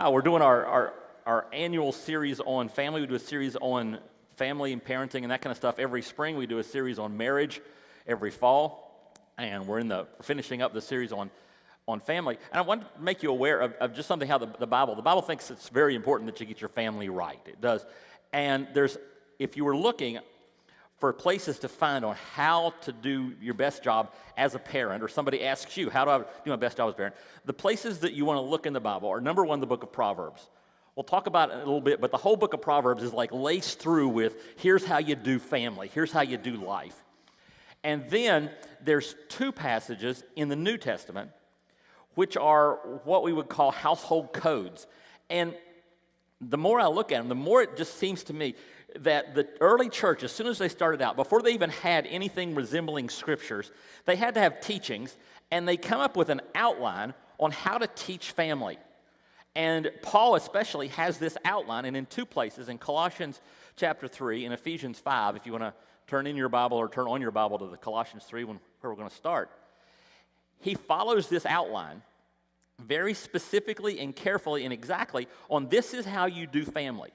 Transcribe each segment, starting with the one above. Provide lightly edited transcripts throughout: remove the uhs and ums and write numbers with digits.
We're doing our annual series on family. We do a series on family and parenting and that kind of stuff every spring. We do a series on marriage every fall. And we're finishing up the series on family. And I want to make you aware of just something how the Bible thinks it's very important that you get your family right. It does. And if you were looking for places to find on how to do your best job as a parent, or somebody asks you, how do I do my best job as a parent? The places that you want to look in the Bible are, number one, the book of Proverbs. We'll talk about it in a little bit, but the whole book of Proverbs is like laced through with, here's how you do family, here's how you do life. And then there's two passages in the New Testament, which are what we would call household codes. And the more I look at them, the more it just seems to me that the early church, as soon as they started out, before they even had anything resembling scriptures, they had to have teachings, and they come up with an outline on how to teach family. And Paul especially has this outline, and in two places, in Colossians chapter 3 and Ephesians 5, if you want to turn in your Bible or turn on your Bible to the Colossians 3 where we're going to start, he follows this outline very specifically and carefully and exactly on this is how you do family.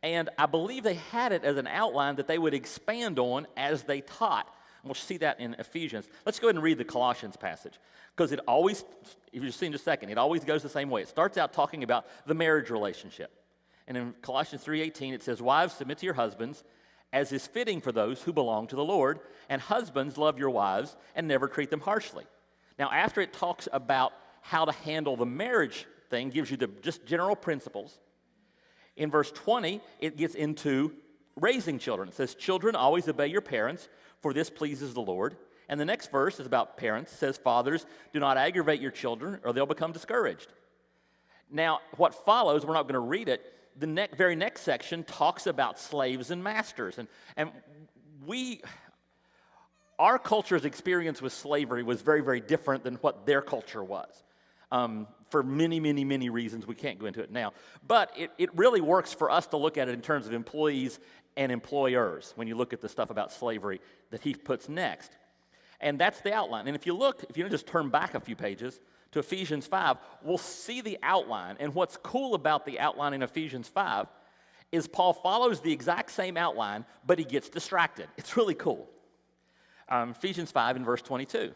And I believe they had it as an outline that they would expand on as they taught. And we'll see that in Ephesians. Let's go ahead and read the Colossians passage, because it always, if you've seen in a second, it always goes the same way. It starts out talking about the marriage relationship. And in Colossians 3:18, it says, "Wives, submit to your husbands, as is fitting for those who belong to the Lord, and husbands, love your wives, and never treat them harshly." Now, after it talks about how to handle the marriage thing, gives you the just general principles. In verse 20, it gets into raising children. It says, "Children, always obey your parents, for this pleases the Lord." And the next verse is about parents. It says, "Fathers, do not aggravate your children, or they'll become discouraged." Now, what follows, we're not going to read it. The very next section talks about slaves and masters. And our culture's experience with slavery was very, very different than what their culture was. For many, many, many reasons. We can't go into it now. But it really works for us to look at it in terms of employees and employers when you look at the stuff about slavery that he puts next. And that's the outline. And if you just turn back a few pages to Ephesians 5, we'll see the outline. And what's cool about the outline in Ephesians 5 is Paul follows the exact same outline, but he gets distracted. It's really cool. Ephesians 5 in verse 22.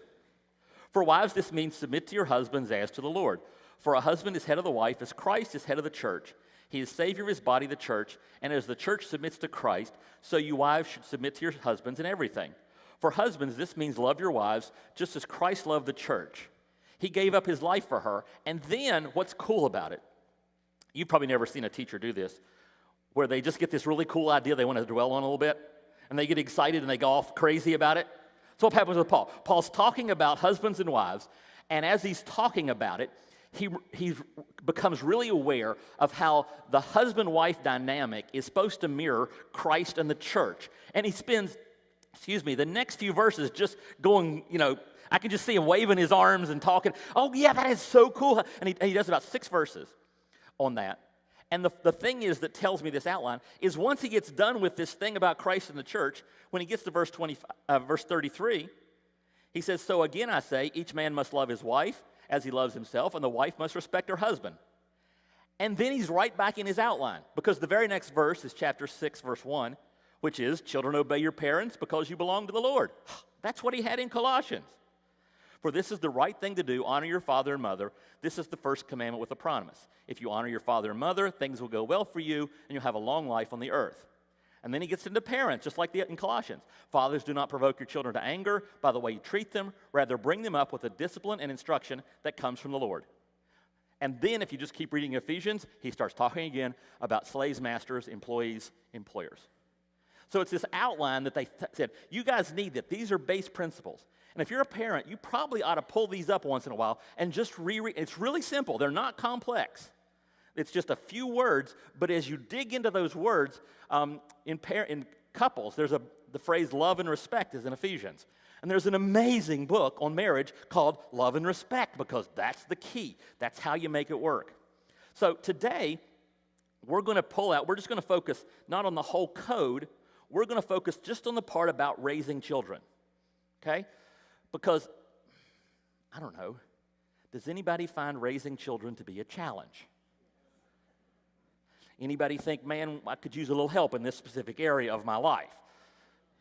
"For wives, this means submit to your husbands as to the Lord. For a husband is head of the wife, as Christ is head of the church. He is Savior of his body, the church. And as the church submits to Christ, so you wives should submit to your husbands in everything. For husbands, this means love your wives, just as Christ loved the church. He gave up his life for her." And then, what's cool about it, you've probably never seen a teacher do this, where they just get this really cool idea they want to dwell on a little bit, and they get excited and they go off crazy about it. That's what happens with Paul. Paul's talking about husbands and wives, and as he's talking about it, he becomes really aware of how the husband-wife dynamic is supposed to mirror Christ and the church. And he spends, the next few verses just going, I can just see him waving his arms and talking, "Oh yeah, that is so cool." And he does about 6 verses on that. And the thing is that tells me this outline is once he gets done with this thing about Christ and the church, when he gets to verse 33, he says, "So again I say, each man must love his wife as he loves himself, and the wife must respect her husband." And then he's right back in his outline, because the very next verse is chapter 6, verse 1, which is, "Children, obey your parents because you belong to the Lord." That's what he had in Colossians. "For this is the right thing to do, honor your father and mother. This is the first commandment with a promise. If you honor your father and mother, things will go well for you, and you'll have a long life on the earth." And then he gets into parents, just like in Colossians. "Fathers, do not provoke your children to anger by the way you treat them. Rather, bring them up with the discipline and instruction that comes from the Lord." And then, if you just keep reading Ephesians, he starts talking again about slaves, masters, employees, employers. So it's this outline that they said, you guys need that. These are base principles. And if you're a parent, you probably ought to pull these up once in a while and just reread. It's really simple. They're not complex. It's just a few words, but as you dig into those words, in couples, the phrase love and respect is in Ephesians. And there's an amazing book on marriage called Love and Respect, because that's the key. That's how you make it work. So today, we're just going to focus not on the whole code, we're going to focus just on the part about raising children, okay? Because, I don't know, does anybody find raising children to be a challenge? Anybody think, man, I could use a little help in this specific area of my life?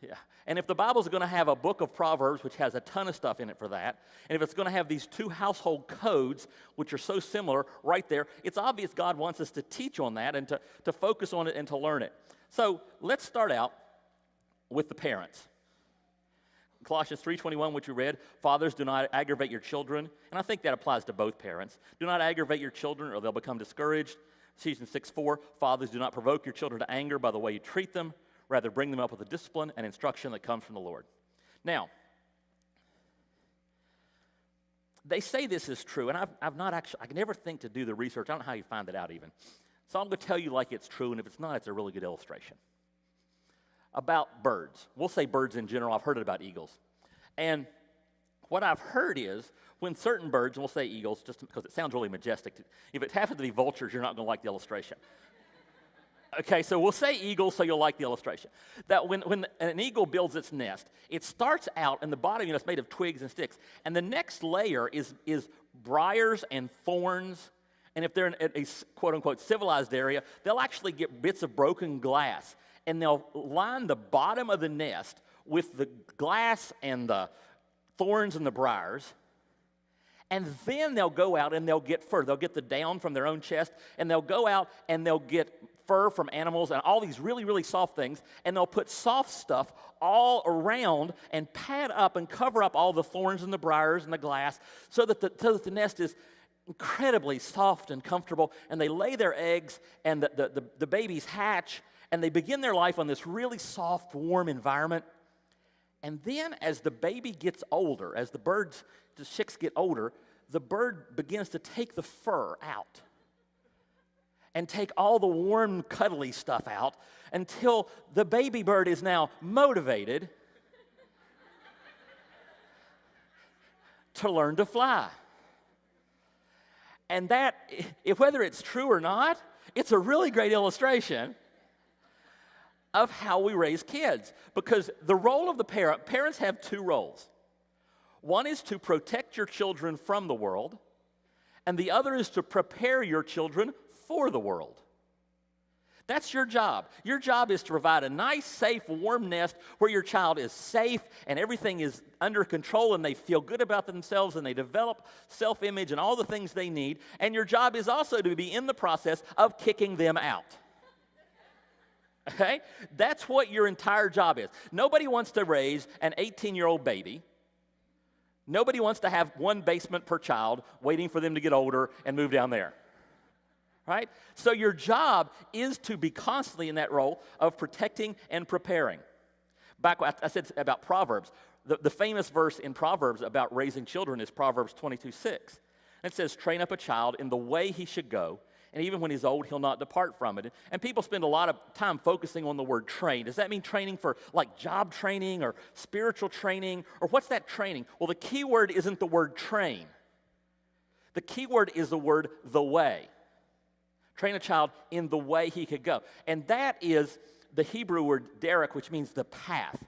Yeah. And if the Bible's going to have a book of Proverbs, which has a ton of stuff in it for that, and if it's going to have these two household codes, which are so similar right there, it's obvious God wants us to teach on that and to focus on it and to learn it. So let's start out with the parents. Colossians 3:21, which we read, fathers, do not aggravate your children. And I think that applies to both parents. Do not aggravate your children or they'll become discouraged. Ephesians 6:4, fathers, do not provoke your children to anger by the way you treat them. Rather, bring them up with the discipline and instruction that comes from the Lord. Now, they say this is true, and I've not actually, I can never think to do the research. I don't know how you find it out even. So I'm going to tell you like it's true, and if it's not, it's a really good illustration. About birds. We'll say birds in general. I've heard it about eagles. And what I've heard is when certain birds, and we'll say eagles just because it sounds really majestic. If it happens to be vultures, you're not going to like the illustration. Okay, so we'll say eagles so you'll like the illustration. That when an eagle builds its nest, it starts out, and the bottom it's made of twigs and sticks. And the next layer is briars and thorns. And if they're in a quote-unquote civilized area, they'll actually get bits of broken glass. And they'll line the bottom of the nest with the glass and the thorns and the briars. And then they'll go out and they'll get fur. They'll get the down from their own chest, and they'll go out and they'll get fur from animals and all these really, really soft things, and they'll put soft stuff all around and pad up and cover up all the thorns and the briars and the glass so that the nest is incredibly soft and comfortable, and they lay their eggs, and the babies hatch, and they begin their life on this really soft, warm environment. And then as the baby gets older, as the chicks get older, the bird begins to take the fur out and take all the warm, cuddly stuff out until the baby bird is now motivated to learn to fly. And that, whether it's true or not, it's a really great illustration of how we raise kids. Because the role of the parents have two roles. One is to protect your children from the world, and the other is to prepare your children for the world. That's your job. Your job is to provide a nice, safe, warm nest where your child is safe and everything is under control and they feel good about themselves and they develop self-image and all the things they need. And your job is also to be in the process of kicking them out. Okay? That's what your entire job is. Nobody wants to raise an 18-year-old baby. Nobody wants to have one basement per child waiting for them to get older and move down there. Right? So your job is to be constantly in that role of protecting and preparing. Back what I said about Proverbs, the famous verse in Proverbs about raising children is Proverbs 22:6. It says, train up a child in the way he should go, and even when he's old, he'll not depart from it. And people spend a lot of time focusing on the word train. Does that mean training for like job training or spiritual training? Or what's that training? Well, the key word isn't the word train. The key word is the word the way. Train a child in the way he could go. And that is the Hebrew word derek, which means the path.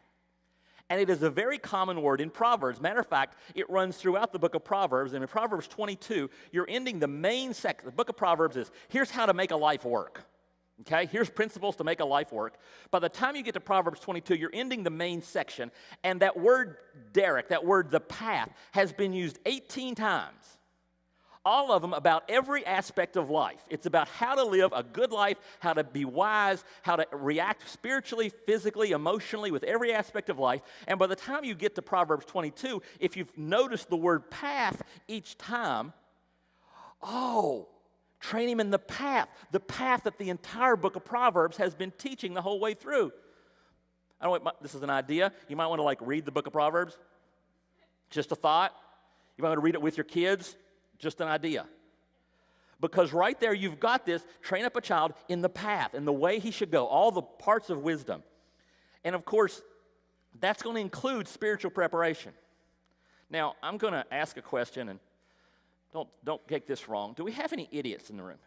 And it is a very common word in Proverbs. Matter of fact, it runs throughout the book of Proverbs. And in Proverbs 22, you're ending the main section. The book of Proverbs is, here's how to make a life work. Okay? Here's principles to make a life work. By the time you get to Proverbs 22, you're ending the main section. And that word derek, that word the path, has been used 18 times. All of them about every aspect of life. It's about how to live a good life, how to be wise, how to react spiritually, physically, emotionally with every aspect of life. And by the time you get to Proverbs 22, if you've noticed the word path each time, train him in the path that the entire book of Proverbs has been teaching the whole way through. I don't know, this is an idea. You might want to read the book of Proverbs. Just a thought. You might want to read it with your kids. Just an idea. Because right there you've got this, train up a child in the path, in the way he should go, all the parts of wisdom. And of course, that's going to include spiritual preparation. Now, I'm going to ask a question, and don't get this wrong. Do we have any idiots in the room?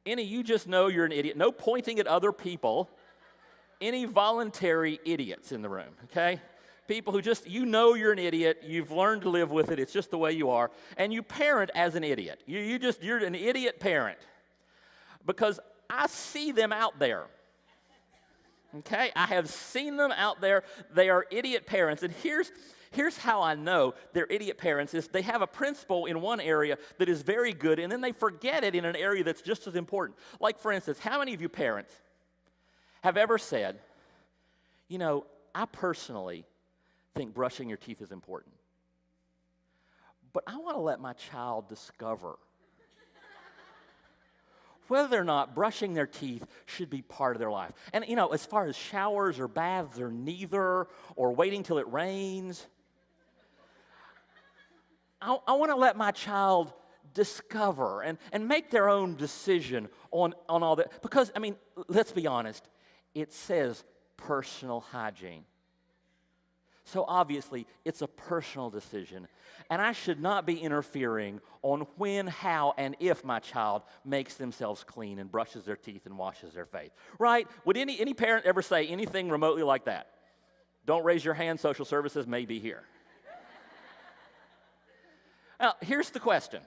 Any you just know you're an idiot. No pointing at other people. Any voluntary idiots in the room, okay? People who just, you're an idiot, you've learned to live with it, it's just the way you are, and you parent as an idiot. You're an idiot parent. Because I see them out there. Okay, I have seen them out there. They are idiot parents. And here's how I know they're idiot parents is they have a principle in one area that is very good, and then they forget it in an area that's just as important. Like, for instance, how many of you parents have ever said, you know, I personally think brushing your teeth is important, but I want to let my child discover whether or not brushing their teeth should be part of their life. And, you know, as far as showers or baths or neither, or waiting till it rains, I want to let my child discover and make their own decision on all that. Because, I mean, let's be honest, it says personal hygiene. So obviously, it's a personal decision. And I should not be interfering on when, how, and if my child makes themselves clean and brushes their teeth and washes their face. Right? Would any parent ever say anything remotely like that? Don't raise your hand, social services may be here. Now, here's the question.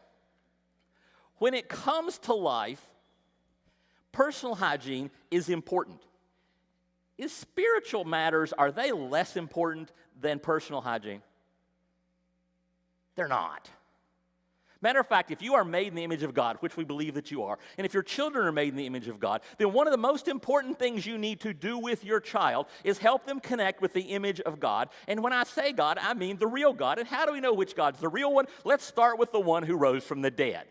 When it comes to life, personal hygiene is important. Is spiritual matters, are they less important than personal hygiene? They're not. Matter of fact, if you are made in the image of God, which we believe that you are, and if your children are made in the image of God, then one of the most important things you need to do with your child is help them connect with the image of God. And when I say God, I mean the real God. And how do we know which God's the real one? Let's start with the one who rose from the dead.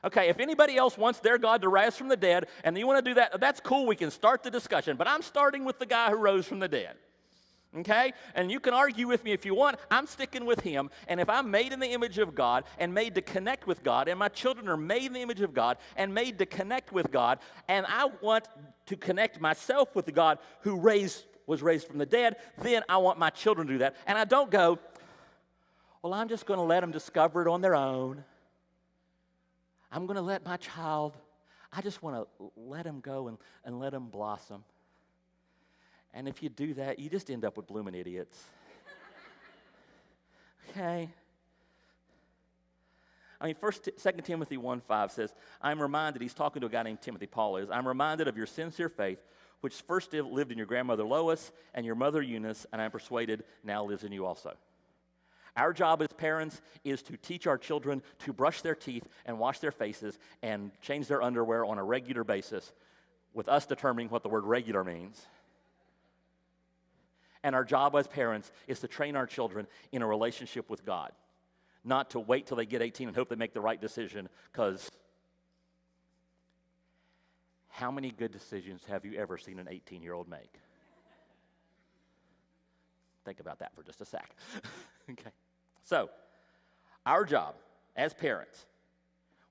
Okay, if anybody else wants their God to rise from the dead, and you want to do that, that's cool, we can start the discussion. But I'm starting with the guy who rose from the dead. Okay? And you can argue with me if you want. I'm sticking with him. And if I'm made in the image of God and made to connect with God, and my children are made in the image of God and made to connect with God, and I want to connect myself with the God who was raised from the dead, then I want my children to do that. And I don't go, well, I'm just going to let them discover it on their own. I'm going to let my child, I just want to let him go and let him blossom. And if you do that, you just end up with blooming idiots. Okay? I mean, 2 Timothy 1:5 says, I'm reminded, he's talking to a guy named Timothy, Paul is, I'm reminded of your sincere faith, which first lived in your grandmother Lois and your mother Eunice, and I'm persuaded now lives in you also. Our job as parents is to teach our children to brush their teeth and wash their faces and change their underwear on a regular basis, with us determining what the word regular means. And our job as parents is to train our children in a relationship with God, not to wait till they get 18 and hope they make the right decision, because how many good decisions have you ever seen an 18-year-old make? Think about that for just a sec. Okay. So, our job as parents,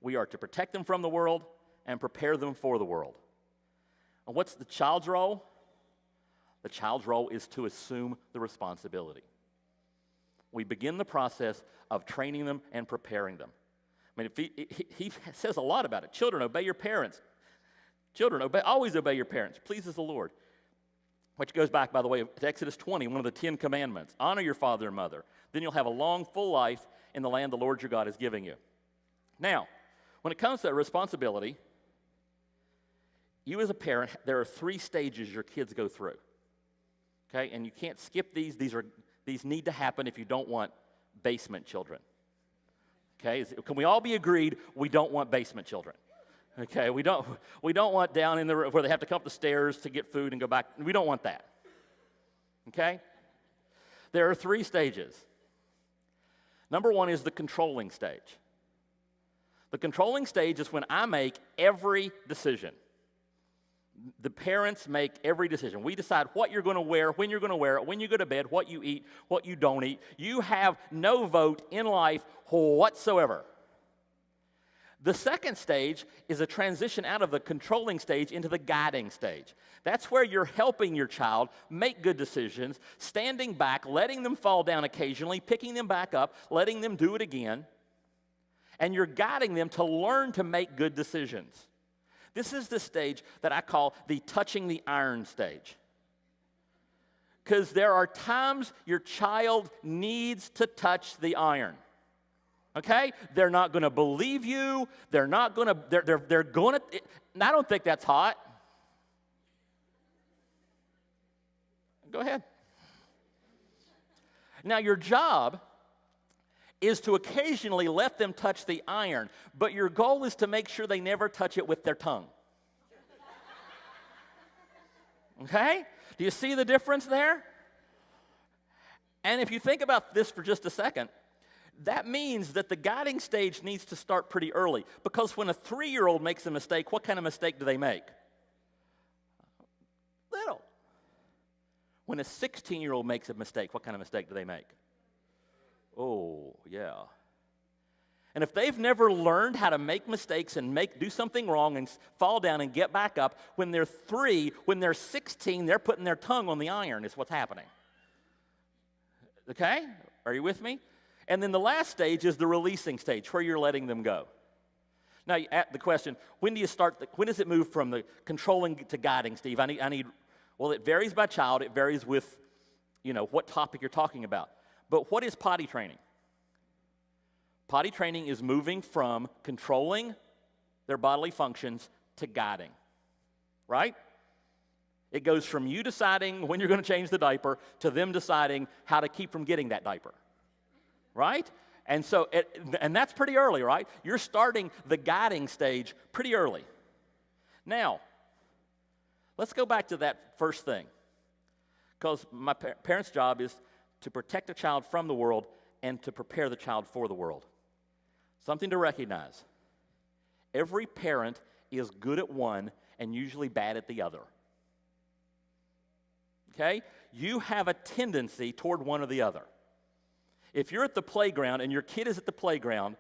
we are to protect them from the world and prepare them for the world. And what's the child's role? The child's role is to assume the responsibility. We begin the process of training them and preparing them. I mean, he says a lot about it. Children, obey your parents. Children, always obey your parents. Pleases the Lord. Which goes back, by the way, to Exodus 20, one of the 10 commandments. Honor your father and mother. Then you'll have a long, full life in the land the Lord your God is giving you. Now, when it comes to responsibility, you as a parent, there are 3 stages your kids go through. Okay, and you can't skip these. These need to happen if you don't want basement children. Okay, can we all be agreed we don't want basement children? Okay, we don't want down in the where they have to come up the stairs to get food and go back. We don't want that. Okay? There are 3 stages. Number 1 is the controlling stage. The controlling stage is when I make every decision. The parents make every decision. We decide what you're going to wear, when you're going to wear it, when you go to bed, what you eat, what you don't eat. You have no vote in life whatsoever. The second stage is a transition out of the controlling stage into the guiding stage. That's where you're helping your child make good decisions, standing back, letting them fall down occasionally, picking them back up, letting them do it again, and you're guiding them to learn to make good decisions. This is the stage that I call the touching the iron stage. Because there are times your child needs to touch the iron. Okay? They're not going to believe you. They're not going to, they're going to, I don't think that's hot. Go ahead. Now, your job is to occasionally let them touch the iron, but your goal is to make sure they never touch it with their tongue. Okay? Do you see the difference there? And if you think about this for just a second, that means that the guiding stage needs to start pretty early, because when a 3-year-old makes a mistake, what kind of mistake do they make? Little. When a 16-year-old makes a mistake, what kind of mistake do they make? Oh, yeah. And if they've never learned how to make mistakes and do something wrong and fall down and get back up, when they're 3, when they're 16, they're putting their tongue on the iron is what's happening. Okay? Are you with me? And then the last stage is the releasing stage, where you're letting them go. Now, you ask the question, when does it move from the controlling to guiding, Steve? Well, it varies by child. It varies with, what topic you're talking about. But what is potty training? Potty training is moving from controlling their bodily functions to guiding, right? It goes from you deciding when you're going to change the diaper to them deciding how to keep from getting that diaper, right? And so, and that's pretty early, right? You're starting the guiding stage pretty early. Now, let's go back to that first thing, because my parents' job is to protect a child from the world and to prepare the child for the world. Something to recognize. Every parent is good at one and usually bad at the other. Okay? You have a tendency toward one or the other. If you're at the playground and your kid is at the playground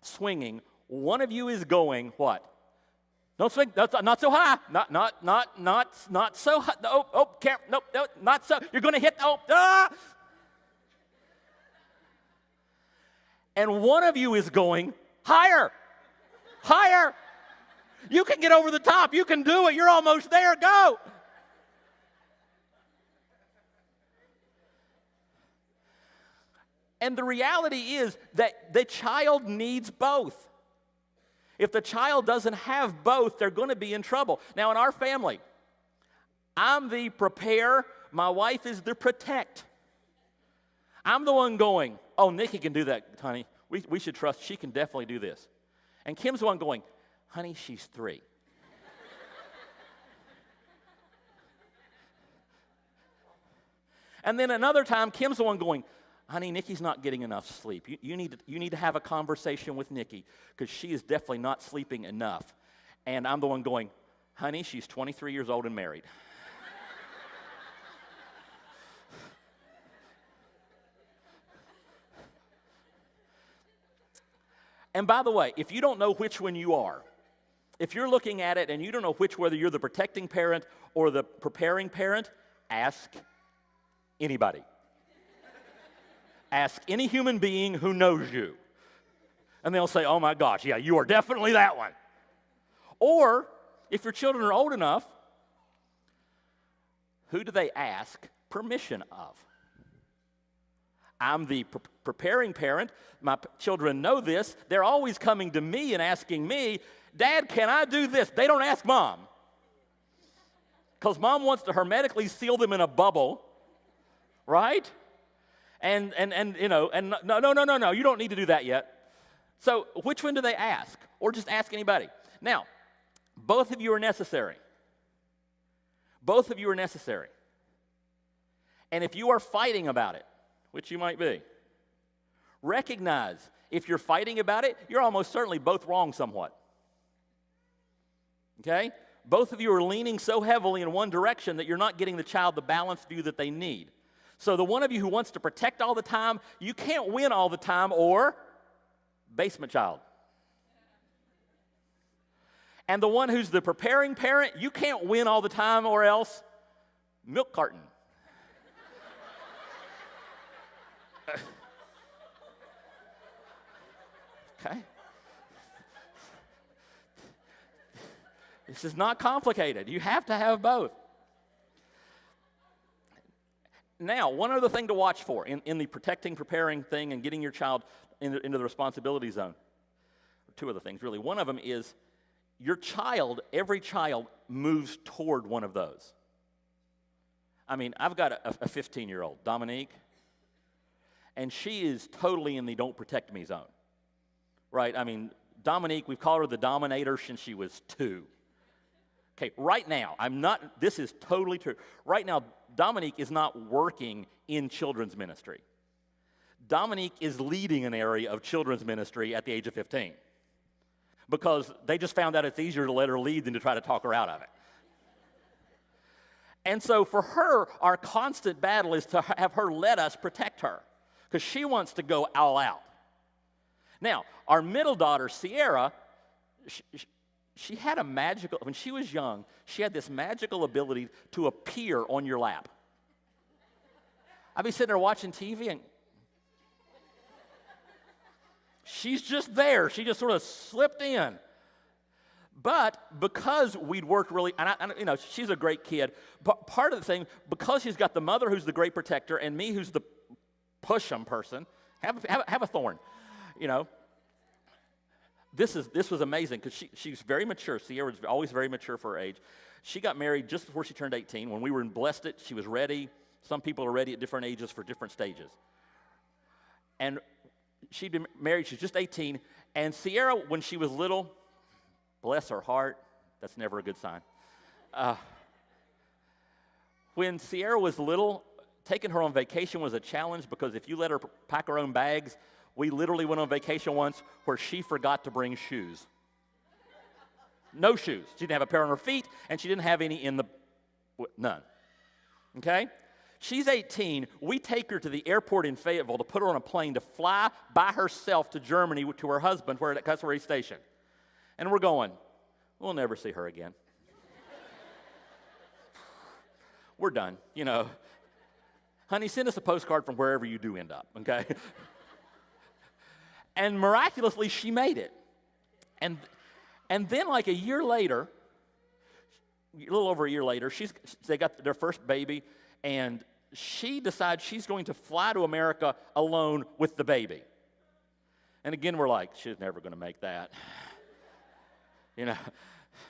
swinging, one of you is going, what? Don't swing, not so high, not so high, no, not so, you're going to hit, And one of you is going, higher, higher. You can get over the top, you can do it, you're almost there, go. And the reality is that the child needs both. If the child doesn't have both, they're going to be in trouble. Now, in our family, I'm the prepare, my wife is the protect. I'm the one going, oh, Nikki can do that, honey. We should trust, she can definitely do this. And Kim's the one going, honey, she's 3. And then another time, Kim's the one going, honey, Nikki's not getting enough sleep. You need to have a conversation with Nikki, because she is definitely not sleeping enough. And I'm the one going, honey, she's 23 years old and married. And by the way, if you don't know which one you are, if you're looking at it and you don't know whether you're the protecting parent or the preparing parent, ask anybody. Ask any human being who knows you. And they'll say, oh my gosh, yeah, you are definitely that one. Or, if your children are old enough, who do they ask permission of? I'm the preparing parent. My children know this. They're always coming to me and asking me, Dad, can I do this? They don't ask Mom. Because Mom wants to hermetically seal them in a bubble, right? And no, you don't need to do that yet. So which one do they ask? Or just ask anybody. Now, both of you are necessary. Both of you are necessary. And if you are fighting about it, which you might be, recognize if you're fighting about it, you're almost certainly both wrong somewhat. Okay? Both of you are leaning so heavily in one direction that you're not getting the child the balanced view that they need. So the one of you who wants to protect all the time, you can't win all the time, or basement child. And the one who's the preparing parent, you can't win all the time, or else milk carton. Okay? This is not complicated. You have to have both. Now, one other thing to watch for in the protecting, preparing thing and getting your child into the responsibility zone. Two other things, really. One of them is every child moves toward one of those. I mean, I've got a 15-year-old, Dominique, and she is totally in the don't protect me zone, right? I mean, Dominique, we've called her the Dominator since she was 2. Okay, right now, this is totally true. Right now, Dominique is not working in children's ministry. Dominique is leading an area of children's ministry at the age of 15 because they just found out it's easier to let her lead than to try to talk her out of it. And so for her, our constant battle is to have her let us protect her because she wants to go all out. Now, our middle daughter, Sierra, she had when she was young, she had this magical ability to appear on your lap. I'd be sitting there watching TV and she's just there. She just sort of slipped in. But because we'd worked really, and she's a great kid, but part of the thing, because she's got the mother who's the great protector and me who's the push-em person, have a thorn, This was amazing because she's very mature. Sierra was always very mature for her age. She got married just before she turned 18. When we were blessed it, she was ready. Some people are ready at different ages for different stages. And she'd been married, she was just 18. And Sierra, when she was little, bless her heart, that's never a good sign. When Sierra was little, taking her on vacation was a challenge because if you let her pack her own bags, we literally went on vacation once where she forgot to bring shoes. No shoes. She didn't have a pair on her feet, and she didn't have any none. Okay? She's 18. We take her to the airport in Fayetteville to put her on a plane to fly by herself to Germany to her husband, that's where he's stationed. And we're going, we'll never see her again. We're done, Honey, send us a postcard from wherever you do end up, okay? And miraculously, she made it. And then like a year later, a little over a year later, they got their first baby, and she decides she's going to fly to America alone with the baby. And again, we're like, she's never going to make that.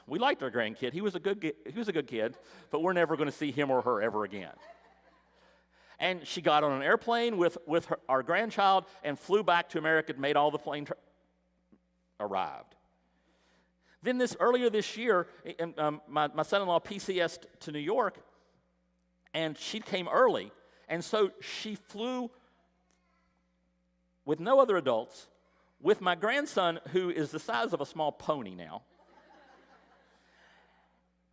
We liked our grandkid. He was a good kid, but we're never going to see him or her ever again. And she got on an airplane with our grandchild and flew back to America, made all the plane arrived. Then earlier this year, my son-in-law PCS'd to New York, and she came early. And so she flew with no other adults, with my grandson, who is the size of a small pony now,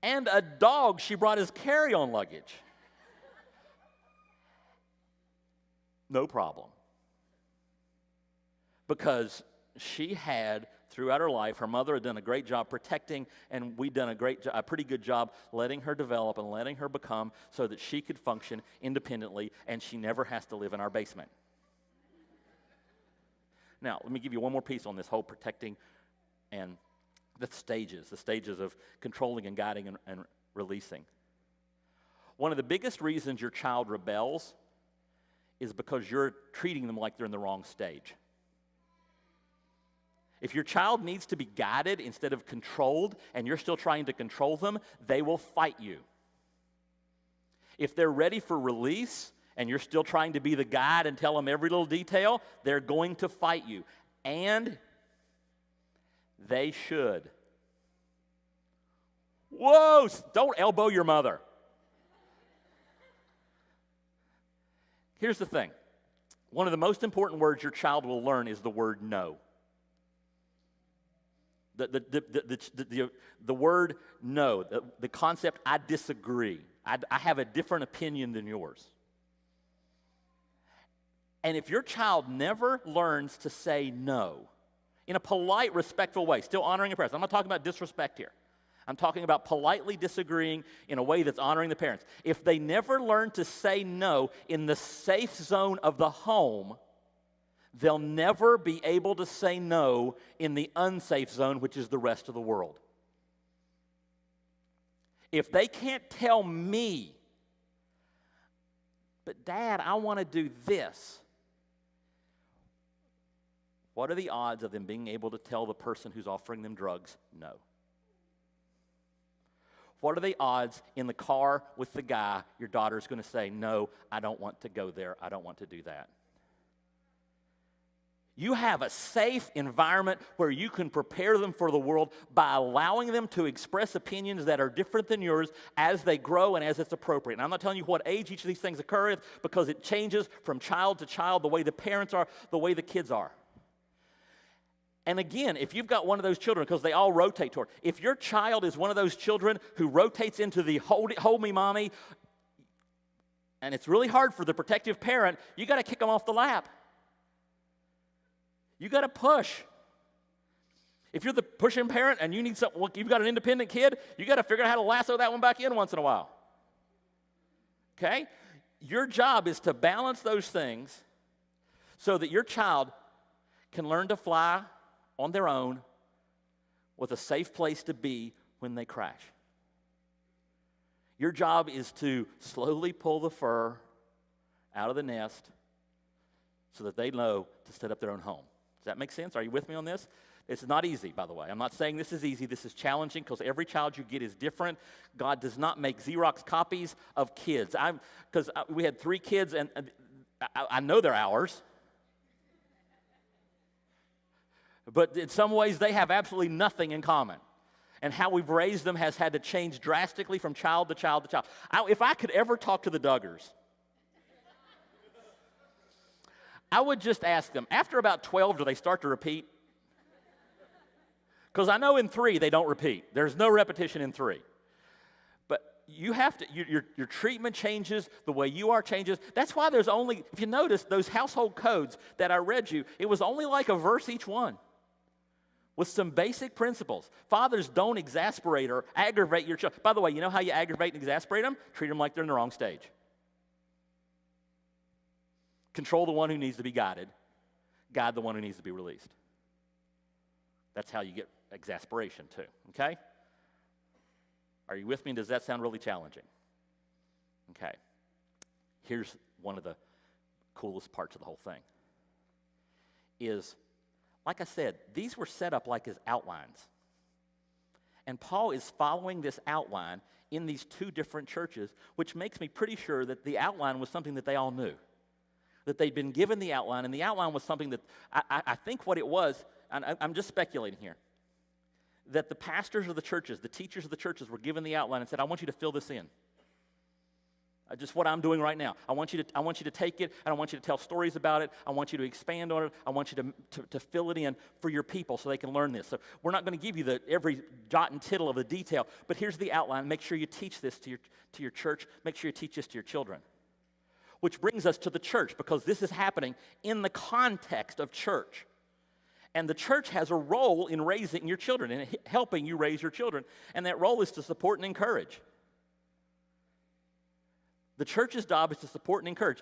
and a dog she brought as carry-on luggage. No problem. Because she had, throughout her life, her mother had done a great job protecting, and we'd done a pretty good job letting her develop and letting her become so that she could function independently, and she never has to live in our basement. Now, let me give you one more piece on this whole protecting and the stages of controlling and guiding and releasing. One of the biggest reasons your child rebels is because you're treating them like they're in the wrong stage. If your child needs to be guided instead of controlled and you're still trying to control them, they will fight you. If they're ready for release and you're still trying to be the guide and tell them every little detail, they're going to fight you. And they should. Whoa, don't elbow your mother. Here's the thing. One of the most important words your child will learn is the word no. The word no, the concept I disagree. I have a different opinion than yours. And if your child never learns to say no in a polite, respectful way, still honoring your parents. I'm not talking about disrespect here. I'm talking about politely disagreeing in a way that's honoring the parents. If they never learn to say no in the safe zone of the home, they'll never be able to say no in the unsafe zone, which is the rest of the world. If they can't tell me, but Dad, I want to do this. what are the odds of them being able to tell the person who's offering them drugs no? What are the odds in the car with the guy, your daughter's going to say, no, I don't want to go there, I don't want to do that? You have a safe environment where you can prepare them for the world by allowing them to express opinions that are different than yours as they grow and as it's appropriate. And I'm not telling you what age each of these things occur at because it changes from child to child, the way the parents are, the way the kids are. And again, if you've got one of those children, because they all rotate toward, if your child is one of those children who rotates into the hold me, mommy, and it's really hard for the protective parent, you got to kick them off the lap. You got to push. If you're the pushing parent and you need something, well, you've got an independent kid, you got to figure out how to lasso that one back in once in a while. Okay? Your job is to balance those things so that your child can learn to fly on their own with a safe place to be when they crash. Your job is to slowly pull the fur out of the nest so that they know to set up their own home. Does that make sense? Are you with me on this? It's not easy, by the way. I'm not saying this is easy. This is challenging because every child you get is different. God does not make Xerox copies of kids. Because we had 3 kids, and I know they're ours. But in some ways, they have absolutely nothing in common. And how we've raised them has had to change drastically from child to child to child. If I could ever talk to the Duggars, I would just ask them, after about 12, do they start to repeat? Because I know in 3, they don't repeat. There's no repetition in 3. But you have to, your treatment changes, the way you are changes. That's why there's only, if you notice, those household codes that I read you, it was only like a verse each one with some basic principles. Fathers, don't exasperate or aggravate your children. By the way, you know how you aggravate and exasperate them? Treat them like they're in the wrong stage. Control the one who needs to be guided. Guide the one who needs to be released. That's how you get exasperation too, okay? Are you with me? Does that sound really challenging? Okay. Here's one of the coolest parts of the whole thing. Is, like I said, these were set up like as outlines. And Paul is following this outline in these 2 different churches, which makes me pretty sure that the outline was something that they all knew. That they'd been given the outline, and the outline was something that, I think what it was, and I'm just speculating here, that the pastors of the churches, the teachers of the churches were given the outline and said, I want you to fill this in. Just what I'm doing right now. I want you to take it, and I want you to tell stories about it. I want you to expand on it. I want you to fill it in for your people so they can learn this. So we're not going to give you every jot and tittle of the detail, but here's the outline. Make sure you teach this to your church. Make sure you teach this to your children. Which brings us to the church, because this is happening in the context of church. And the church has a role in raising your children and helping you raise your children. And that role is to support and encourage. The church's job is to support and encourage.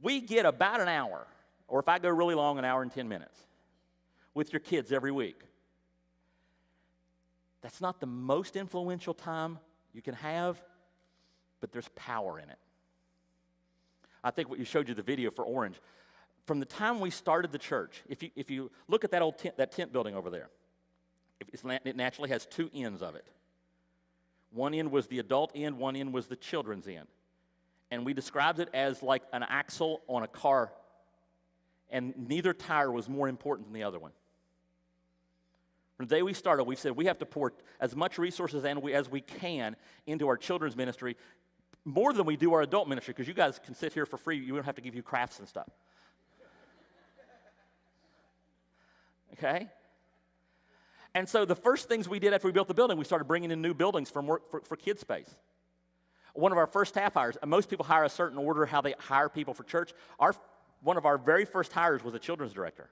We get about an hour, or if I go really long, an hour and 10 minutes with your kids every week. That's not the most influential time you can have, but there's power in it. I think what you showed you the video for Orange. From the time we started the church, if you look at that old tent building over there, it naturally has 2 ends of it. One end was the adult end, one end was the children's end. And we described it as like an axle on a car, and neither tire was more important than the other one. From the day we started, we said we have to pour as much resources as we can into our children's ministry, more than we do our adult ministry, because you guys can sit here for free. You don't have to give you crafts and stuff. Okay? And so the first things we did after we built the building, we started bringing in new buildings for kid space. One of our first staff hires, and most people hire a certain order how they hire people for church. One of our very first hires was a children's director,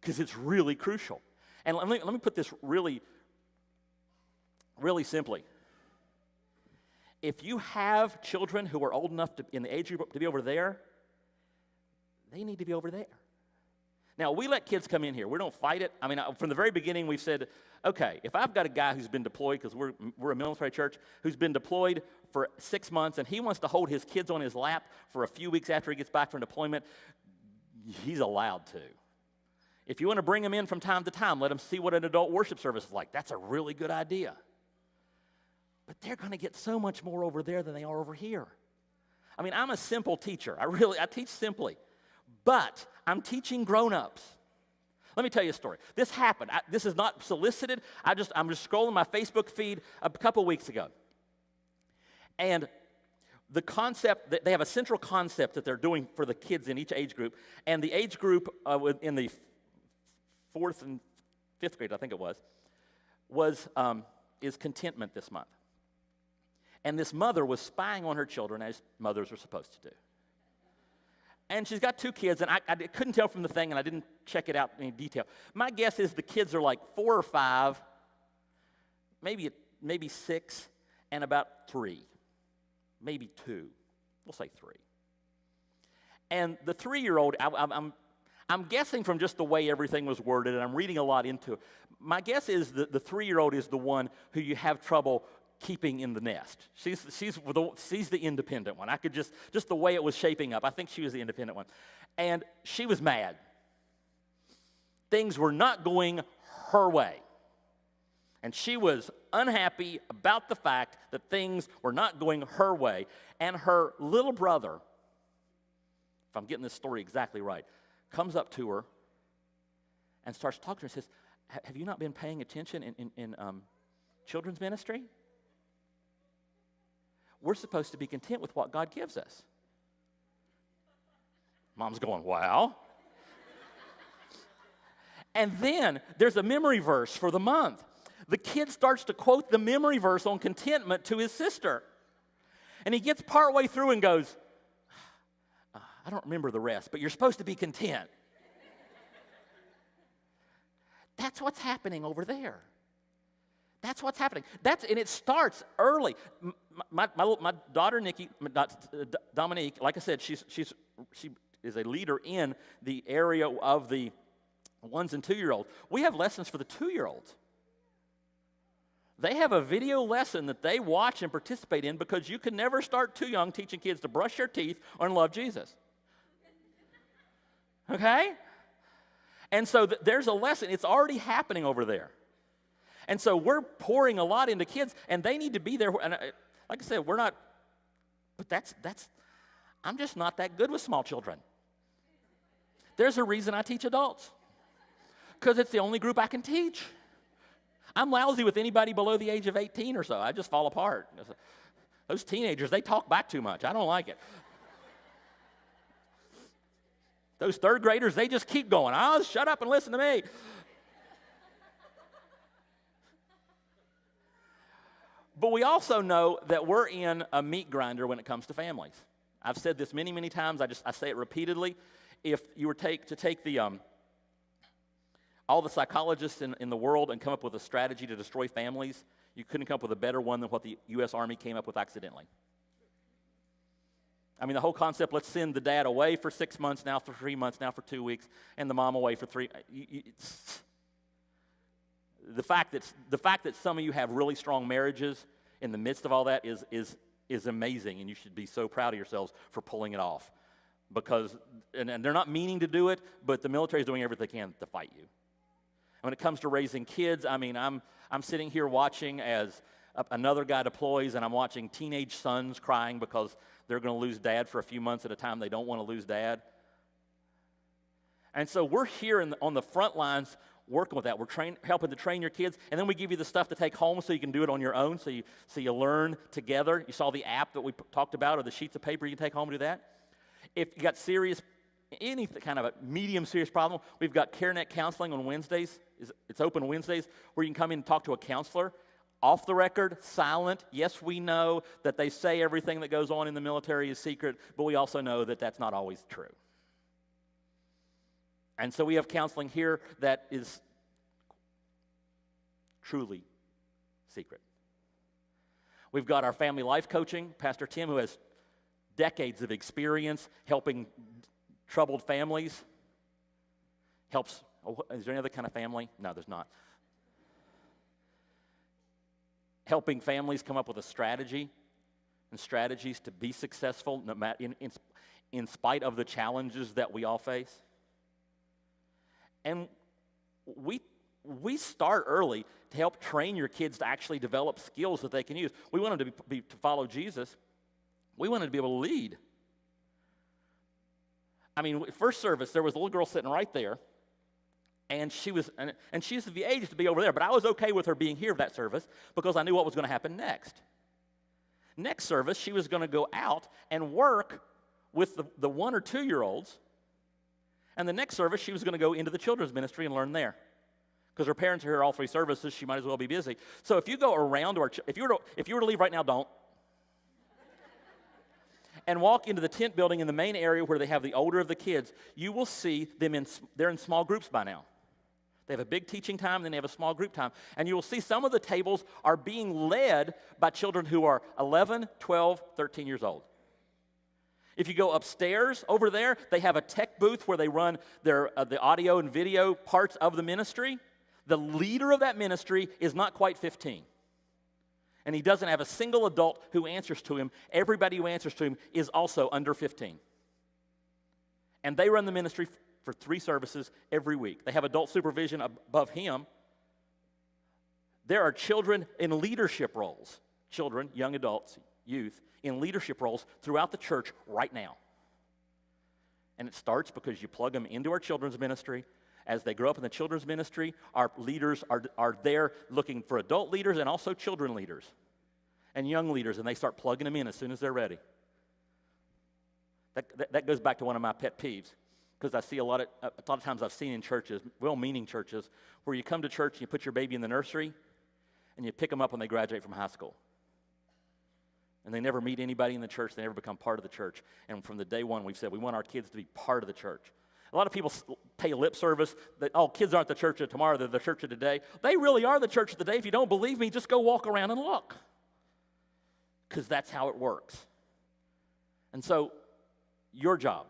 because it's really crucial. And let me put this really, really simply. If you have children who are old enough in the age group to be over there, they need to be over there. Now, we let kids come in here. We don't fight it. I mean, from the very beginning, we've said, okay, if I've got a guy who's been deployed, because we're a military church, who's been deployed for 6 months, and he wants to hold his kids on his lap for a few weeks after he gets back from deployment, he's allowed to. If you want to bring them in from time to time, let them see what an adult worship service is like. That's a really good idea. But they're going to get so much more over there than they are over here. I mean, I'm a simple teacher. I teach simply. But I'm teaching grown-ups. Let me tell you a story. This happened. This is not solicited. I'm just scrolling my Facebook feed a couple weeks ago. And the concept, they have a central concept that they're doing for the kids in each age group. And the age group in the 4th and 5th grade, I think it is contentment this month. And this mother was spying on her children, as mothers are supposed to do. And she's got 2 kids, and I couldn't tell from the thing, and I didn't check it out in any detail. My guess is the kids are like 4 or 5, maybe 6, and about 3, maybe 2. We'll say 3. And the 3-year-old, I'm guessing from just the way everything was worded, and I'm reading a lot into it. My guess is that the 3-year-old is the one who you have trouble keeping in the nest. She's the independent one. I could just the way it was shaping up, I think she was the independent one. And she was mad. Things were not going her way. And she was unhappy about the fact that things were not going her way. And her little brother, if I'm getting this story exactly right, comes up to her and starts talking to her and says, have you not been paying attention in children's ministry? We're supposed to be content with what God gives us. Mom's going, wow. And then there's a memory verse for the month. The kid starts to quote the memory verse on contentment to his sister. And he gets partway through and goes, I don't remember the rest, but you're supposed to be content. That's what's happening over there. That's what's happening. And it starts early. My daughter, Dominique, like I said, she is a leader in the area of the 1s and 2-year-olds. We have lessons for the 2-year-olds. They have a video lesson that they watch and participate in because you can never start too young teaching kids to brush their teeth or love Jesus. Okay? And so there's a lesson. It's already happening over there. And so we're pouring a lot into kids, and they need to be there. And like I said, we're not, but I'm just not that good with small children. There's a reason I teach adults, because it's the only group I can teach. I'm lousy with anybody below the age of 18 or so. I just fall apart. Those teenagers, they talk back too much. I don't like it. Those 3rd graders, they just keep going. Oh, shut up and listen to me. But we also know that we're in a meat grinder when it comes to families. I've said this many, many times. I say it repeatedly. If you were to take all the psychologists in the world and come up with a strategy to destroy families, you couldn't come up with a better one than what the U.S. Army came up with accidentally. I mean, the whole concept, let's send the dad away for 6 months, now for 3 months, now for 2 weeks, and the mom away for 3. The fact that some of you have really strong marriages in the midst of all that is amazing, and you should be so proud of yourselves for pulling it off. Because, and they're not meaning to do it, but the military is doing everything they can to fight you. And when it comes to raising kids, I mean, I'm sitting here watching as another guy deploys, and I'm watching teenage sons crying because they're going to lose dad for a few months at a time. They don't want to lose dad. And so we're here on the front lines working with that. We're helping to train your kids, and then we give you the stuff to take home so you can do it on your own, so you learn together. You saw the app that we talked about, or the sheets of paper you can take home and do that. If you got any kind of a medium serious problem, we've got CareNet counseling on Wednesdays. It's open Wednesdays where you can come in and talk to a counselor. Off the record, silent. Yes, we know that they say everything that goes on in the military is secret, but we also know that that's not always true. And so we have counseling here that is truly secret. We've got our family life coaching. Pastor Tim, who has decades of experience helping troubled families, helps. Is there any other kind of family? No, there's not. Helping families come up with a strategy and strategies to be successful in spite of the challenges that we all face. And we start early to help train your kids to actually develop skills that they can use. We want them to follow Jesus. We want them to be able to lead. I mean, first service, there was a little girl sitting right there, and she's the age to be over there, but I was okay with her being here for that service because I knew what was going to happen next. Next service, she was going to go out and work with the 1 or 2 year olds, and the next service, she was going to go into the children's ministry and learn there. Because her parents are here all 3 services, she might as well be busy. So if you go around to if you were to leave right now, don't. And walk into the tent building in the main area where they have the older of the kids, you will see them they're in small groups by now. They have a big teaching time, then they have a small group time. And you will see some of the tables are being led by children who are 11, 12, 13 years old. If you go upstairs over there, they have a tech booth where they run the audio and video parts of the ministry. The leader of that ministry is not quite 15. And he doesn't have a single adult who answers to him. Everybody who answers to him is also under 15. And they run the ministry for 3 services every week. They have adult supervision above him. There are children in leadership roles, children, young adults, youth, in leadership roles throughout the church right now. And it starts because you plug them into our children's ministry. As they grow up in the children's ministry, our leaders are there looking for adult leaders and also children leaders and young leaders, and they start plugging them in as soon as they're ready. That goes back to one of my pet peeves, because I see a lot of times I've seen in churches, well-meaning churches, where you come to church and you put your baby in the nursery and you pick them up when they graduate from high school. And they never meet anybody in the church. They never become part of the church. And from the day one, we've said we want our kids to be part of the church. A lot of people pay lip service that, oh, kids aren't the church of tomorrow, they're the church of today. They really are the church of today. If you don't believe me, just go walk around and look. Because that's how it works. And so, your job,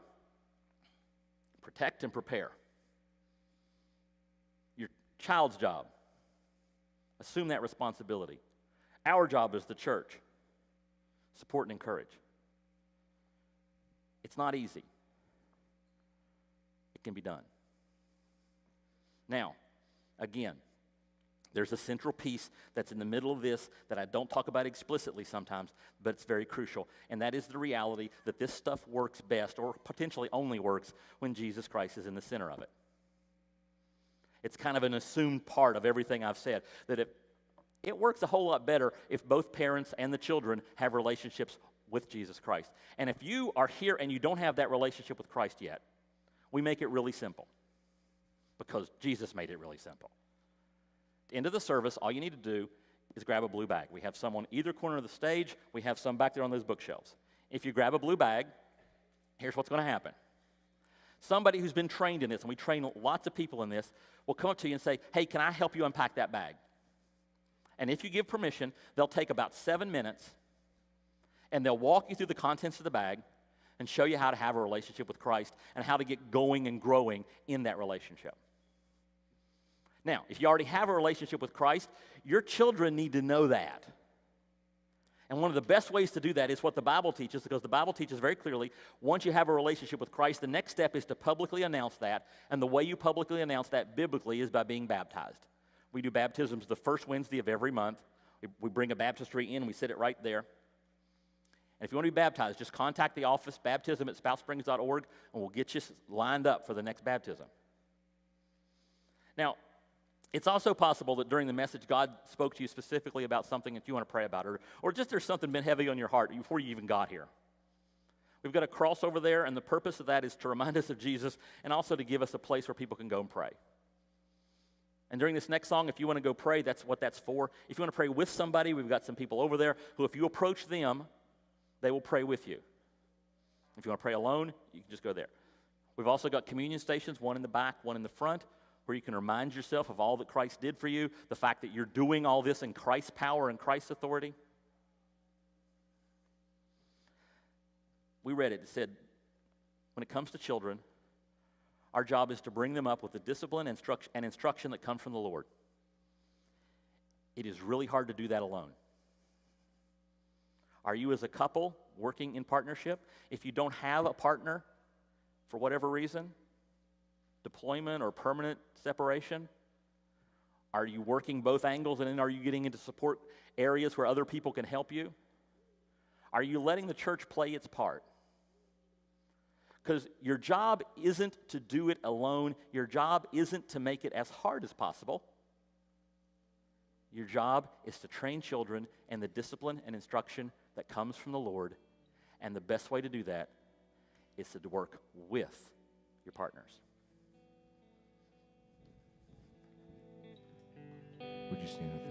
protect and prepare. Your child's job, assume that responsibility. Our job as the church, support and encourage. It's not easy. It can be done. Now, again, there's a central piece that's in the middle of this that I don't talk about explicitly sometimes, but it's very crucial, and that is the reality that this stuff works best, or potentially only works, when Jesus Christ is in the center of it. It's kind of an assumed part of everything I've said, that it works a whole lot better if both parents and the children have relationships with Jesus Christ. And if you are here and you don't have that relationship with Christ yet, we make it really simple, because Jesus made it really simple. At the end of the service, all you need to do is grab a blue bag. We have some on either corner of the stage. We have some back there on those bookshelves. If you grab a blue bag, here's what's going to happen. Somebody who's been trained in this, and we train lots of people in this, will come up to you and say, hey, can I help you unpack that bag? And if you give permission, they'll take about 7 minutes, and they'll walk you through the contents of the bag and show you how to have a relationship with Christ and how to get going and growing in that relationship. Now, if you already have a relationship with Christ, your children need to know that. And one of the best ways to do that is what the Bible teaches, because the Bible teaches very clearly, once you have a relationship with Christ, the next step is to publicly announce that, and the way you publicly announce that biblically is by being baptized. We do baptisms the first Wednesday of every month. We bring a baptistry in, we sit it right there. And if you want to be baptized, just contact the office, baptism@spoutsprings.org, and we'll get you lined up for the next baptism. Now, it's also possible that during the message, God spoke to you specifically about something that you want to pray about, or just there's something been heavy on your heart before you even got here. We've got a cross over there, and the purpose of that is to remind us of Jesus and also to give us a place where people can go and pray. And during this next song, if you want to go pray, that's what that's for. If you want to pray with somebody, we've got some people over there who, if you approach them, they will pray with you. If you want to pray alone, you can just go there. We've also got communion stations, one in the back, one in the front, where you can remind yourself of all that Christ did for you, the fact that you're doing all this in Christ's power and Christ's authority. We read it. It said, when it comes to children, our job is to bring them up with the discipline and instruction that come from the Lord. It is really hard to do that alone. Are you as a couple working in partnership? If you don't have a partner, for whatever reason, deployment or permanent separation, Are you working both angles, and then are you getting into support areas where other people can help you? Are you letting the church play its part? Because your job isn't to do it alone. Your job isn't to make it as hard as possible. Your job is to train children in the discipline and instruction that comes from the Lord. And the best way to do that is to work with your partners. Would you stand with